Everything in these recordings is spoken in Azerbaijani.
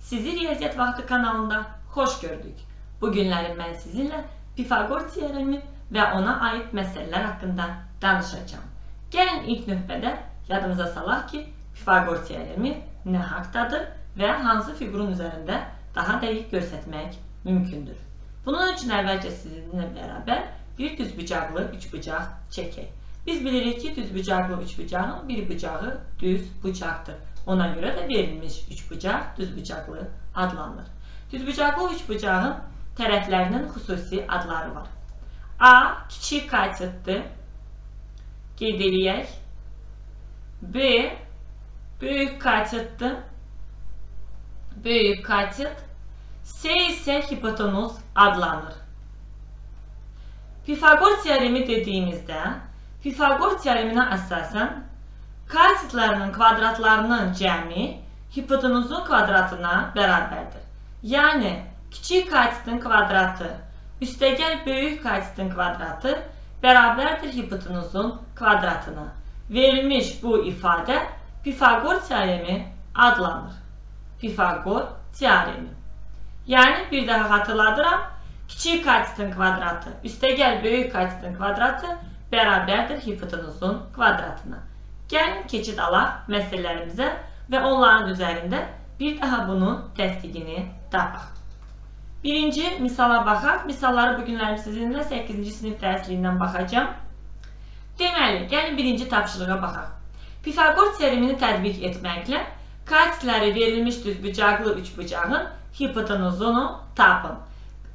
Sizi Riyaziyyat Vaxtı kanalında xoş gördük. Bugünlərim mən sizinlə Pifagor teoremi və ona aid məsələlər haqqında danışacağım. Gəlin ilk növbədə yadımıza salaq ki, Pifagor teoremi nə haqdadır və hansı fiqurun üzərində daha dəqiq göstərmək mümkündür. Bunun üçün əvvəlcə sizinlə bərabər bir düzbucaqlı üçbucaq çəkək. Biz bilirik ki, düzbucaqlı üçbucağın bir bucağı düz bucaqdır. Ona görə də verilmiş üçbucaq düzbucaqlı adlanır. Düzbucaqlı üçbucağın tərəflərinin xüsusi adları var. A kiçik katitdir. Qeyd eləyək. B böyük katitdir. Böyük katit. C isə hipotenuz adlanır. Pifagor teoremi dediyimizdə, Pifagor teoreminə əsasən katitlərinin kvadratlarının cəmi hipotenuzun kvadratına bərabərdir. Yəni, kiçik katitin kvadratı üstəgəl böyük katitin kvadratı bərabərdir hipotenuzun kvadratına. Verilmiş bu ifadə Pifagor teoremi adlanır. Pifagor teoremi. Yəni, bir daha xatırladıram. Kiçik katitin kvadratı üstəgəl böyük katitin kvadratı bərabərdir hipotenuzun kvadratına. Gəlin keçid alaq məsələlərimizə və onların üzərində bir daha bunun təsdiqini tapaq. Birinci misala baxaq. Misalları bugünlərim sizinlə 8-ci sinif dərsliyindən baxacağım. Deməli, gəlin birinci tapşırığa baxaq. Pifagor teoremini tətbiq etməklə katitləri verilmiş düzbucaqlı üçbucağın hipotenuzunu tapın.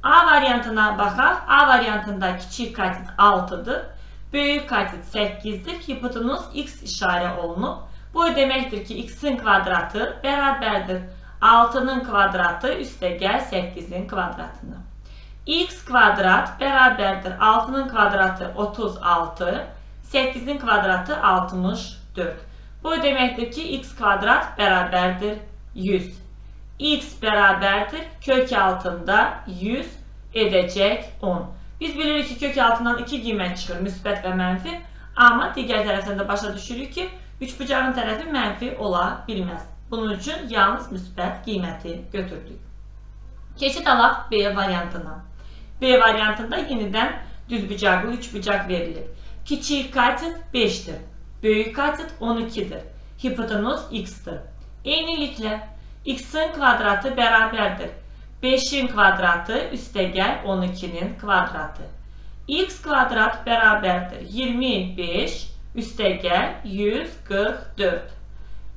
A variantına baxaq. A variantında kiçik katit 6'dır. Böyük katit 8'dir. Hipotenuz x işarə olunub. Bu deməkdir ki, x'in kvadratı bərabərdir 6'nın kvadratı üstəgəl 8'in kvadratına. X kvadrat bərabərdir 6'nın kvadratı 36, 8'in kvadratı 64. Bu deməkdir ki, x kvadrat bərabərdir 100. X bərabərdir kök altında 100 edəcək 10. Biz bilirik ki, kök altından 2 qiymət çıxır, müsbət və mənfi. Amma digər tərəfdən də başa düşürük ki, üçbucağın tərəfi mənfi ola bilməz. Bunun üçün yalnız müsbət qiyməti götürdük. Keçid alaq B variantına. B variantında yenidən düzbucaqlı üçbucaq verilir. Kiçik katit 5'dir. Böyük katit 12'dir. Hipotenuz x'tir. Eyniliklə x'in kvadratı bərabərdir 5'in kvadratı üstəgəl 12'nin kvadratı. X kvadrat bərabərdir 25 üstəgəl 144.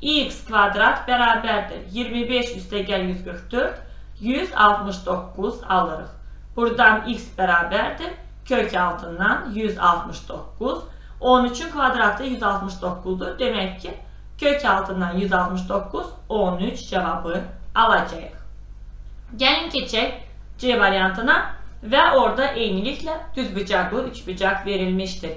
X kvadrat bərabərdir 25 üstəgəl 144, 169 alırıq. Buradan x bərabərdir kök altından 169. 13'ün kvadratı 169'dur. Demək ki, kök altından 169, 13 cevabı alacağıq. Gəlin keçək C variantına və orada eyniliklə düzbucaqlı üçbucaq verilmişdir.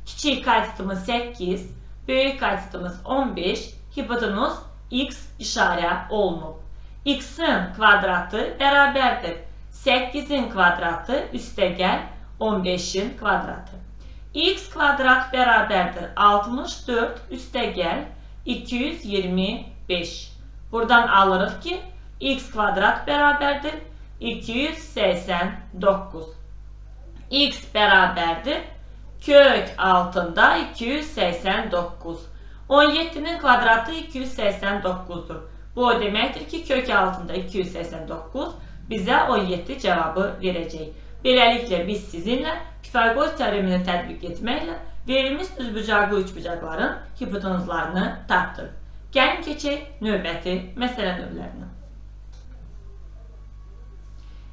Kiçik katitimiz 8, böyük katitimiz 15, hipotenuz x işarə olunub. X'in kvadratı bərabərdir 8'in kvadratı üstəgəl 15'in kvadratı. X kvadrat bərabərdir 64 üstəgəl 225. Buradan alırıq ki, x kvadrat bərabərdir 289. X bərabərdir kök altında 289. 17'nin kvadratı 289'dur. Bu deməkdir ki, kök altında 289 bizə 17 cevabı verəcək. Beləliklə biz sizinlə Pifagor teoremini tətbiq etməklə verilmiş düzbucaqlı üçbucaqların hipotenuzlarını tapdıq. Gəlin keçək növbəti məsələ növlərinə.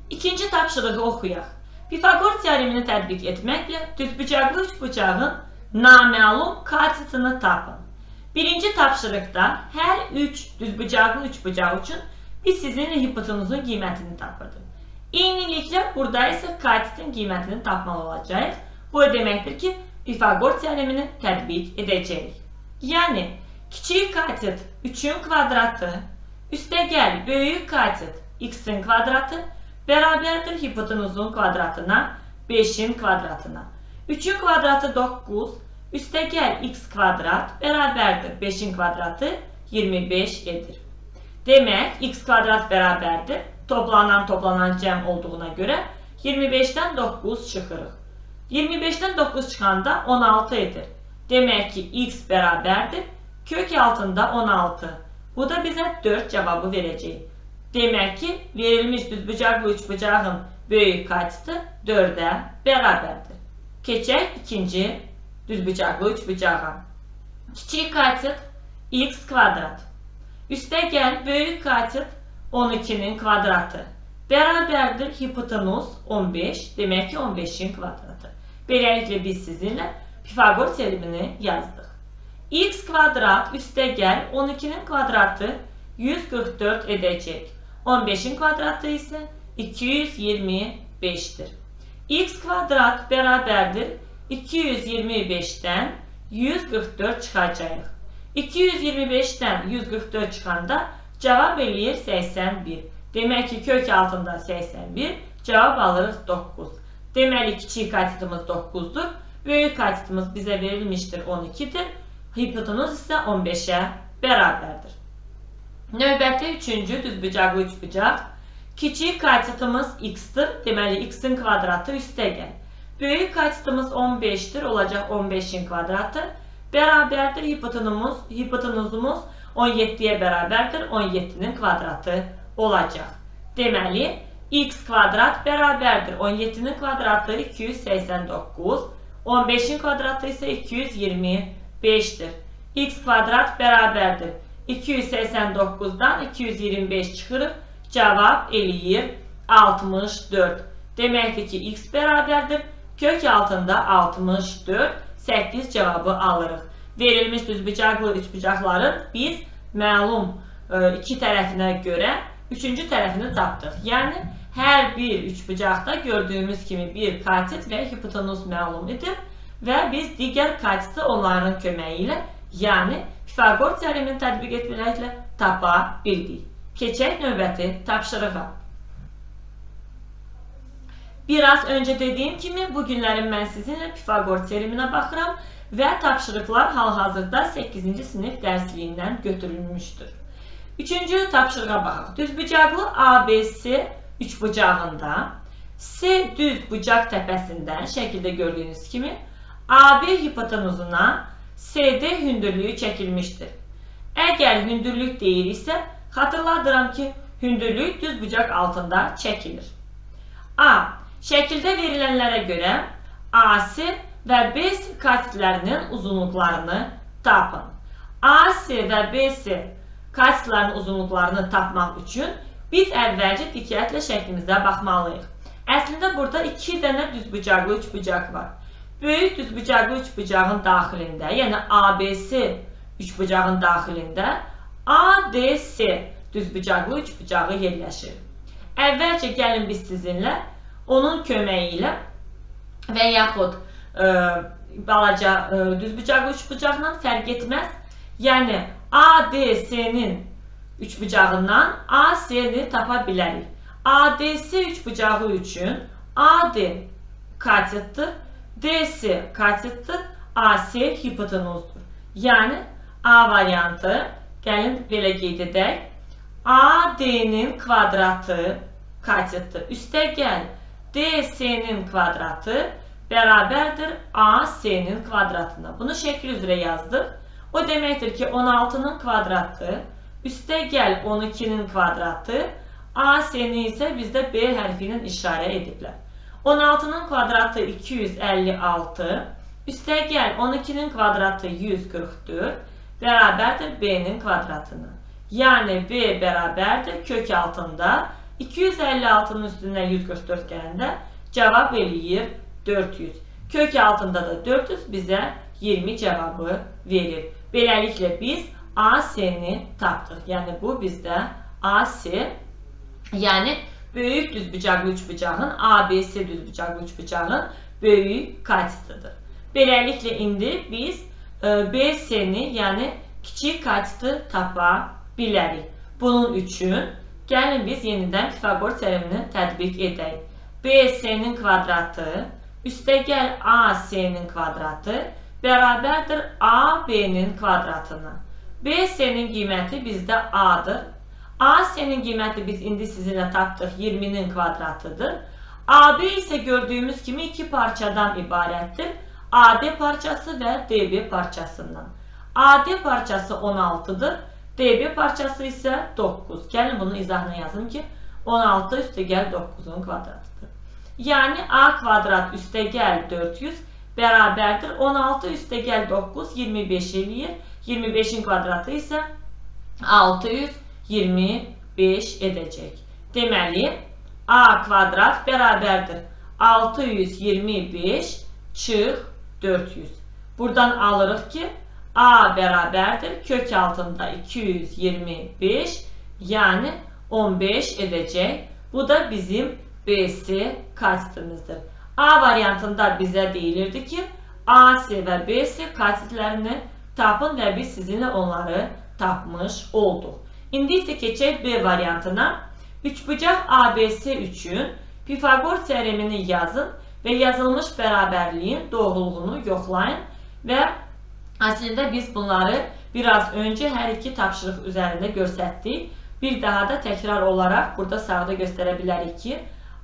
İkinci tapşırığı oxuyaq. Pifagor teoremini tətbiq etməklə düzbucaqlı üçbucağın naməlum katitini tapın. Birinci tapşırıqda hər 3 düzbucaqlı üçbucaq üçün biz sizinlə hipotenuzun qiymətini tapırdıq. Eyniliklə burada isə katitin qiymətini tapmalı olacağıq. Bu deməkdir ki, Pifagor teoremini tətbiq edəcəyik. Yəni, kiçik katit 3'ün kvadratı üstəgəl böyük katit x'in kvadratı bərabərdir hipotenuzun kvadratına 5'in kvadratına. 3'ün kvadratı 9 üstəgəl x kvadrat bərabərdir 5'in kvadratı 25 edir. Demek x kvadrat beraberdir. Toplanan cəm olduğuna göre 25'ten 9 çıxırıq. 25'ten 9 çıxanda 16 edir. Demek ki x beraberdir. Kök altında 16. Bu da bize 4 cevabı verecek. Demek ki verilmiş düzbucaklı üçbucağın böyük kaçtı? 4'e beraberdir. Keçək ikinci düzbucaklı üçbucağa. Kiçik kaçıt x kvadrat. Üste gel böyük kaçıt 12'nin kvadratı. Beraberdir hipotenuz 15. Demek ki 15'in kvadratı. Böylelikle biz sizinle Pifagor terimini yazdık. X kvadrat üste gel 12'nin kvadratı 144 edecek. 15'in kvadratı ise 225'tir. X kvadrat beraberdir 225'ten 144 çıxacaq. 225'ten 144 çıxanda cevap eləyir 81. Demek ki kök altında 81, cevap alırız 9. Deməli kiçik kaçıtımız 9'dur. Böyük kaçıtımız bize verilmiştir 12'dir. Hipotenuz ise 15'e beraberdir. Növbəti üçüncü düzbucaqlı üçbucaq. Kiçik kaçıtımız x'tir. Deməli x'in kvadratı üste gel. Böyük kaçıtımız 15'tir. Olacaq 15'in kvadratı. Beraberdir hipotenuzumuz 17'ye beraberdir. 17'nin kvadratı olacaq. Deməli x kvadrat beraberdir 17'nin kvadratı 289. 15'in kvadratı ise 225'tir. X kvadrat beraberdir 289'dan 225 çıxırıq. Cevap eləyir 64. Deməkdir ki x beraberdir. Kök altında 64. 8 cevabı alırıq. Verilmiş düzbucaqlı üçbucaqların biz məlum iki tərəfinə görə üçüncü tərəfini tapdıq. Yəni hər bir üçbucaqda gördüğümüz kimi bir kaçıt ve hipotenuz məlum edir ve biz digər kaçıtı onların köməyi ilə, yəni Pifagor teoremini tətbiq etməklə tapa bildik. Keçək növbəti tapşırığa. Biraz önce dediğim gibi bugünlerim ben sizinle Pifagor terimine bakıram ve tapşırıklar hal-hazırda 8. sınıf dersliğinden götürülmüştür. Üçüncü tapşırığa baxaq. Düzbucaqlı ABC üçbucağında C düz bucaq təpəsindən şəkildə gördüğünüz kimi AB hipotenuzuna CD hündürlüğü çəkilmiştir. Əgər hündürlük deyil ise xatırladıram ki hündürlük düz bucaq altında çəkilir. A. Şəkildə verilənlərə görə AC və BC kaçıtlərinin uzunluqlarını tapın. AC və BC kaçıtların uzunluqlarını tapmaq üçün biz əvvəlcə diqqətlə şəklimizdə baxmalıyıq. Əslində burada iki dənə düzbucaqlı üçbucaq var. Böyük düzbucaqlı üçbucağın daxilində, yəni ABC üçbucağın daxilində ADC düzbucaqlı üçbucağı yerləşir. Əvvəlcə gəlin biz sizinlə onun köməyi ilə və yaxud balaca düzbucaqlı üçbucaqla fərq etməz. Yəni ADC'nin üçbucağından AC'ni tapa bilərik. ADC üçbucağı üçün AD kaçıtdır, DC kaçıtdır, AC hipotenuzdur. Yəni A variantı, gəlin belə qeyd edək. AD'nin kvadratı kaçıtdır. Üstə gəl DC'nin kvadratı beraberdir AC'nin kvadratına. Bunu şekil üzere yazdık. O demektir ki 16'nın kvadratı üste gel 12'nin kvadratı AC'ni ise bizde B hərfinin işarə ediblər. 16'nın kvadratı 256 üste gel 12'nin kvadratı 144 beraberdir B'nin kvadratına. Yani B beraberdir kök altında 256'nın üstündən 144 gələndə cevap eləyir 400. Kök altında da 400 bize 20 cevabı verir. Beləliklə biz AC'ni tapdıq. Yəni bu bizdə AC, yəni böyük düzbucaqlı üçbucağın ABC düzbucaqlı üçbucağın böyük kaçıtıdır. Beləliklə indi biz BC'ni, yəni kiçik kaçıtı tapa bilərik. Bunun üçün gəlin biz yenidən Pifagor terimini tətbiq edək. BC'nin kvadratı üstə gəl AC'nin kvadratı beraberdir AB'nin kvadratına. BC'nin qiyməti bizdə A'dır. AS'nin qiyməti biz indi sizinlə tapdıq 20'nin kvadratıdır. AB isə gördüyümüz kimi iki parçadan ibarətdir. AD parçası və DB parçasından. AD parçası 16'dır. DB parçası isə 9. Gəlin bunun izahını yazın ki 16 üstəgəl 9'un kvadratıdır. Yəni A kvadrat üstəgəl 400 bərabərdir. 16 üstəgəl 9 25 eləyir. 25'in kvadratı isə 625 edəcək. Deməli A kvadrat bərabərdir 625 çıx 400. Buradan alırıq ki A bərabərdir kök altında 225 yəni 15 edəcək. Bu da bizim BC katsitimiizdir. A variantında bizə deyilirdi ki AC və BC katsitlərini tapın və biz sizinlə onları tapmış olduq. İndi isə keçək B variantına. Üçbucaq ABC üçün Pifagor teoremini yazın və yazılmış bərabərliyin doğruluğunu yoxlayın və əslində biz bunları biraz öncə hər iki tapşırıq üzərində göstərdik. Bir daha da təkrar olaraq burada sağda göstərə bilərik ki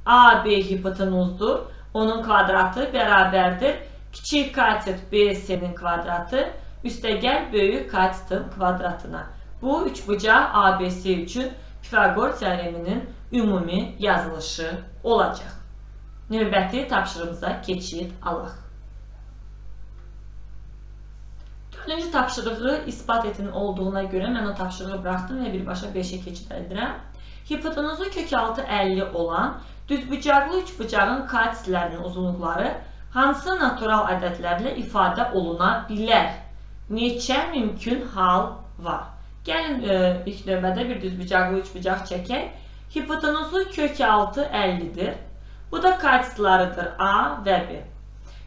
AB hipotenuzdur. Onun kvadratı bərabərdir kiçik katsit BC'nin kvadratı üstəgəl böyük katsitin kvadratına. Bu üçbucaq ABC üçün Pifagor teoreminin ümumi yazılışı olacaq. Növbəti tapşırığımıza keçid alaq. Dördüncü tapşırığı ispat etin olduğuna görə mən o tapşırığı buraxdım və birbaşa 5'e keçid edirəm. Hipotenuzu kök altı 50 olan düzbucaqlı üçbucağın katsitlərinin uzunluqları hansı natural ədədlərlə ifadə oluna bilər? Neçə mümkün hal var? Gəlin ilk növbədə bir düzbucaqlı üçbucaq çəkək. Hipotenuzu kök altı 50'dir. Bu da katsitlarıdır A və B.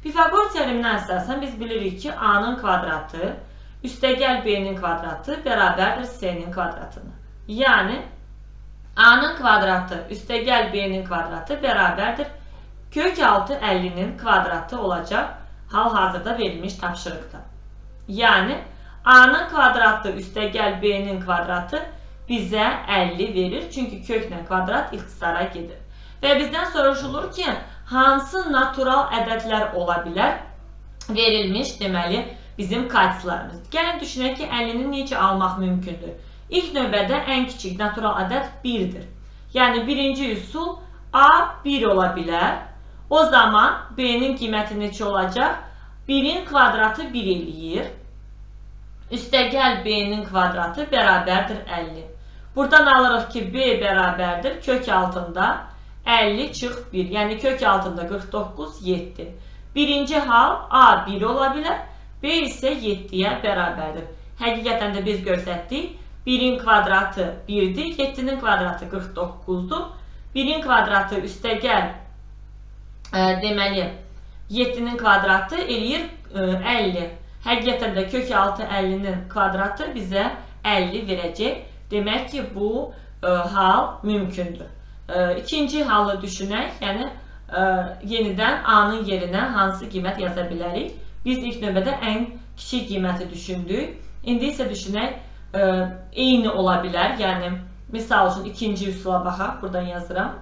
Pifagor teoremindən əsasən biz bilirik ki A'nın kvadratı üstəgəl B'nin kvadratı bərabərdir C'nin kvadratına. Yəni A'nın kvadratı üstəgəl B'nin kvadratı bərabərdir kök altı 50'nin kvadratı olacaq hal-hazırda verilmiş tapşırıqda. Yəni A'nın kvadratı üstəgəl B'nin kvadratı bizə 50 verir. Çünki köklə kvadrat ixtisara gedir. Və bizdən soruşulur ki, hansı natural ədədlər ola bilər? Verilmiş deməli bizim katsitlarımız. Gəlin düşünək ki, 50'ni necə almaq mümkündür? İlk növbədə ən kiçik natural ədəd 1'dir. Yəni birinci üsul A 1 ola bilər. O zaman B'nin qiyməti neçə olacaq? 1'in kvadratı 1 eləyir. Üstəgəl B'nin kvadratı bərabərdir 50. Buradan alırıq ki B bərabərdir kök altında 50 çıx 1. Yəni kök altında 49 7. Birinci hal A 1 ola bilər. B isə 7'yə bərabərdir. Həqiqətən də biz göstərdik. 1'in kvadratı 1'dir. 7'nin kvadratı 49'dur. 1'in kvadratı üstəgəl deməli 7'nin kvadratı eləyir 50. Həqiqətən də kök altı 50'nin kvadratı bizə 50 verəcək. Demək ki bu hal mümkündür. İkinci halı düşünək. Yəni yenidən A'nın yerinə hansı qiymət yaza bilərik? Biz ilk növbədə ən kiçik qiyməti düşündük. İndi isə düşünək eyni ola bilər. Yəni misal üçün ikinci üsula baxaq. Buradan yazıram.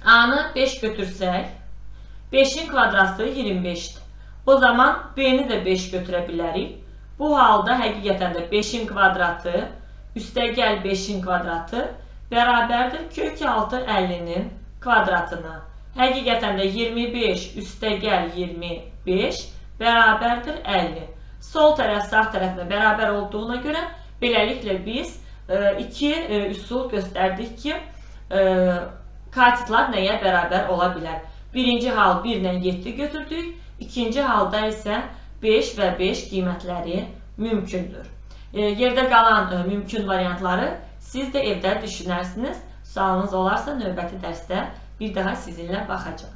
A'nı 5 götürsək 5'in kvadratı 25'dir. O zaman B'ni də 5 götürə bilərik. Bu halda həqiqətən də 5'in kvadratı üstəgəl 5'in kvadratı bərabərdir kök altı 50'nin kvadratına. Həqiqətən də 25 üstəgəl 25 bərabərdir 50. Sol tərəf sağ tərəflə bərabər olduğuna görə beləliklə biz iki üsul göstərdik ki katsitlar nəyə bərabər ola bilər. Birinci hal 1 ilə 7 götürdük. İkinci halda isə 5 və 5 qiymətləri mümkündür. Yerdə qalan mümkün variantları siz də evdə düşünərsiniz. Sualınız olarsa növbəti dərsdə bir daha sizinlə baxacağım.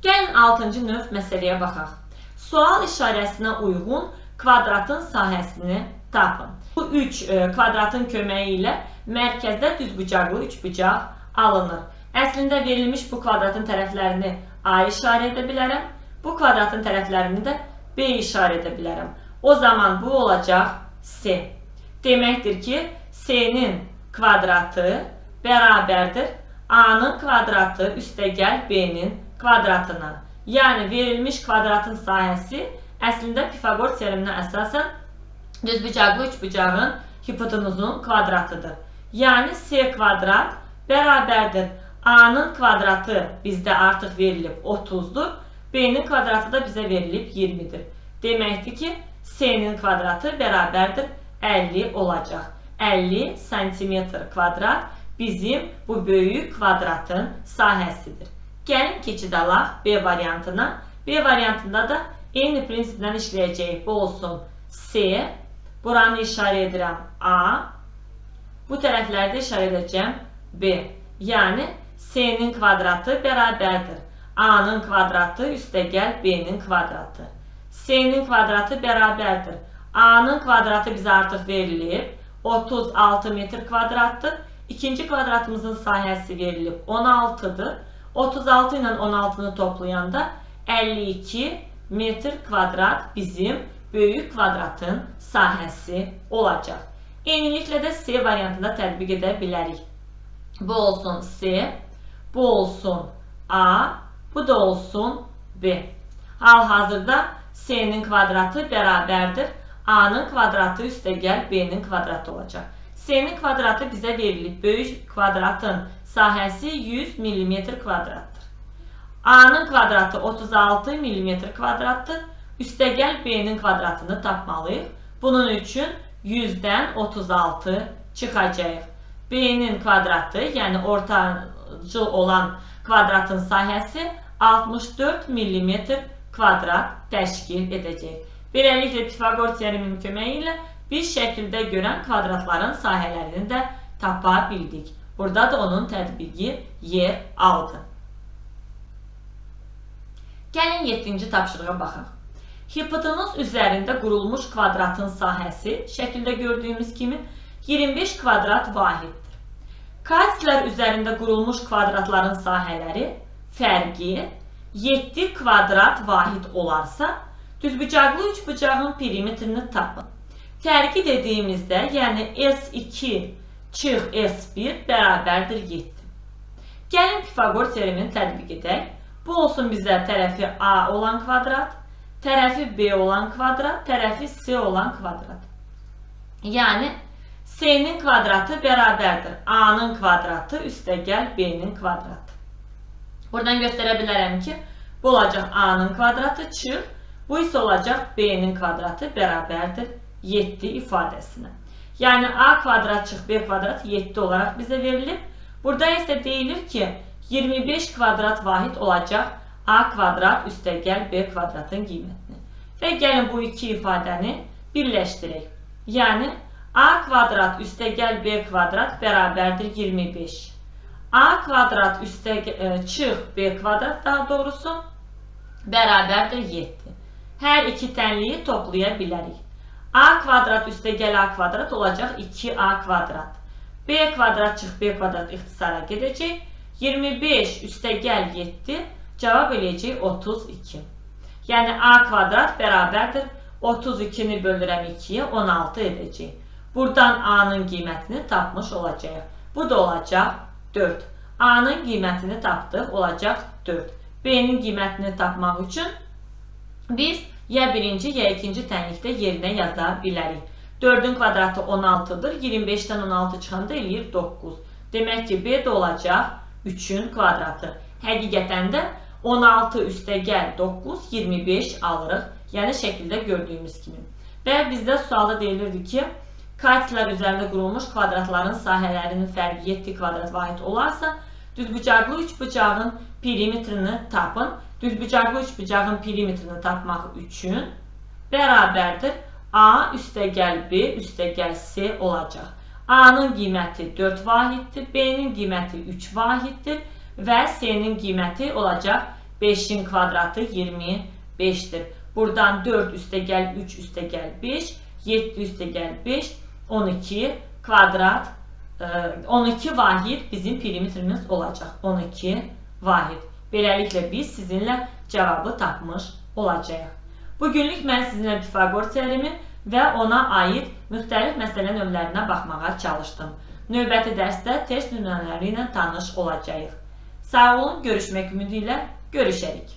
Gəlin 6-cı növ məsələyə baxaq. Sual işarəsinə uyğun kvadratın sahəsini tapın. Bu 3 kvadratın köməyi ilə mərkəzdə düzbucaqlı üçbucaq alınır. Əslində verilmiş bu kvadratın tərəflərini A işarə edə bilərəm. Bu kvadratın tərəflərini də B işarə edə bilərəm. O zaman bu olacaq C. Deməkdir ki, S-nin kvadratı bərabərdir A-nın kvadratı üstəgəl B-nin kvadratına. Yəni, verilmiş kvadratın sahəsi əslində Pifaqor teoreminə əsasən düzbucaqlı üçbucağın hipotenuzun kvadratıdır. Yəni, S kvadrat bərabərdir A-nın kvadratı bizdə artıq verilib 30-dur. B-nin kvadratı da bizə verilib 20-dir. Deməkdir ki, S-nin kvadratı bərabərdir 50 olacaq. 50 cm kvadrat bizim bu böyük kvadratın sahəsidir. Gəlin keçid alaq B variantına. B variantında da eyni prinsiplə işləyəcəyik. Bu olsun S. Buranı işarə edirəm A. Bu tərəflərdə işarə edəcəm B. Yəni, S-nin kvadratı bərabərdir A-nın kvadratı üstəgəl B-nin kvadratı. S-nin kvadratı bərabərdir A-nın kvadratı bizə artıq verilib 36 metr kvadratdır. İkinci kvadratımızın sahəsi verilib 16'dır. 36 ilə 16'nı toplayanda 52 metr kvadrat bizim böyük kvadratın sahəsi olacaq. Eyniliklə də S variantında tətbiq edə bilərik. Bu olsun S, bu olsun A, bu da olsun B. Hal-hazırda S-nin kvadratı bərabərdir A-nın kvadratı üstəgəl B-nin kvadratı olacaq. S-nin kvadratı bizə verilib. Böyük kvadratın sahəsi 100 mm kvadratdır. A-nın kvadratı 36 mm kvadratdır. Üstəgəl B-nin kvadratını tapmalıyıq. Bunun üçün 100-dən 36 çıxacaq. B-nin kvadratı, yəni ortacıl olan kvadratın sahəsi 64 mm kvadrat təşkil edəcək. Beləliklə, Pifaqor teoreminin köməyi ilə bir şəkildə görən kvadratların sahələrini də tapa bildik. Burada da onun tətbiqi yer aldı. Gəlin 7-ci tapşırığa baxaq. Hipotenuz üzərində qurulmuş kvadratın sahəsi şəkildə gördüyümüz kimi 25 kvadrat vahiddir. Katslər üzərində qurulmuş kvadratların sahələri fərqi 7 kvadrat vahid olarsa, düzbucaqlı üçbucağın perimetrini tapın. Fərqi dediyimizdə, yəni S2 çıx S1 bərabərdir 7. Gəlin Pifaqor teoremini tətbiq edək. Bu olsun bizə tərəfi A olan kvadrat, tərəfi B olan kvadrat, tərəfi C olan kvadrat. Yəni, S-nin kvadratı bərabərdir A-nın kvadratı üstəgəl B-nin kvadratı. Buradan göstərə bilərəm ki, bu olacaq A-nın kvadratı çıx, bu isə olacaq B-nin kvadratı bərabərdir 7 ifadəsinə. Yəni, A kvadrat çıx B kvadrat 7 olaraq bizə verilib. Burada isə deyilir ki, 25 kvadrat vahid olacaq A kvadrat üstəgəl B kvadratın qiymətini. Və gəlin bu iki ifadəni birləşdirək. Yəni, A kvadrat üstəgəl B kvadrat bərabərdir 25. A kvadrat çıx B kvadrat daha doğrusu bərabərdir 7. Hər iki tənliyi toplaya bilərik. A kvadrat üstəgəl A kvadrat olacaq 2A kvadrat. B kvadrat çıx B kvadrat ixtisara gedəcək. 25 üstəgəl 7 cavab eləyəcək 32. Yəni A kvadrat bərabərdir 32-ni bölürəm 2-yə 16 edəcək. Buradan A-nın qiymətini tapmış olacaq. Bu da olacaq 4. A-nın qiymətini tapdıq, olacaq 4. B-nin qiymətini tapmaq üçün biz ya birinci, ya ikinci tənlikdə yerinə yaza bilərik. 4-ün kvadratı 16-dır. 25-dən 16 çıxanda eləyir 9. Demək ki, B də olacaq 3-ün kvadratı. Həqiqətən də 16 üstəgəl 9, 25 alırıq. Yəni şəkildə gördüyümüz kimi. Və bizdə sualda deyilirdi ki, katslər üzərində qurulmuş kvadratların sahələrinin fərqi 7 kvadrat vahid olarsa, düzbucaqlı üçbucağın perimetrini tapın. Düzbucaqlı üçbucağın perimetrini tapmaq üçün bərabərdir A üstəgəl B üstəgəl C olacaq. A-nın qiyməti 4 vahiddir, B-nin qiyməti 3 vahiddir və C-nin qiyməti olacaq 5-in kvadratı 25-dir. Buradan 4 üstəgəl 3 üstəgəl 5, 7 üstəgəl 5, 12 kvadrat, 12 vahid bizim perimetrimiz olacaq. 12 vahid. Beləliklə biz sizinlə cavabı tapmış olacağıq. Bugünlük mən sizinlə Pifaqor teoremi və ona aid müxtəlif məsələ növlərinə baxmağa çalışdım. Növbəti dərsdə test nümunələri ilə tanış olacağıq. Sağ olun, görüşmək ümidi ilə görüşərik.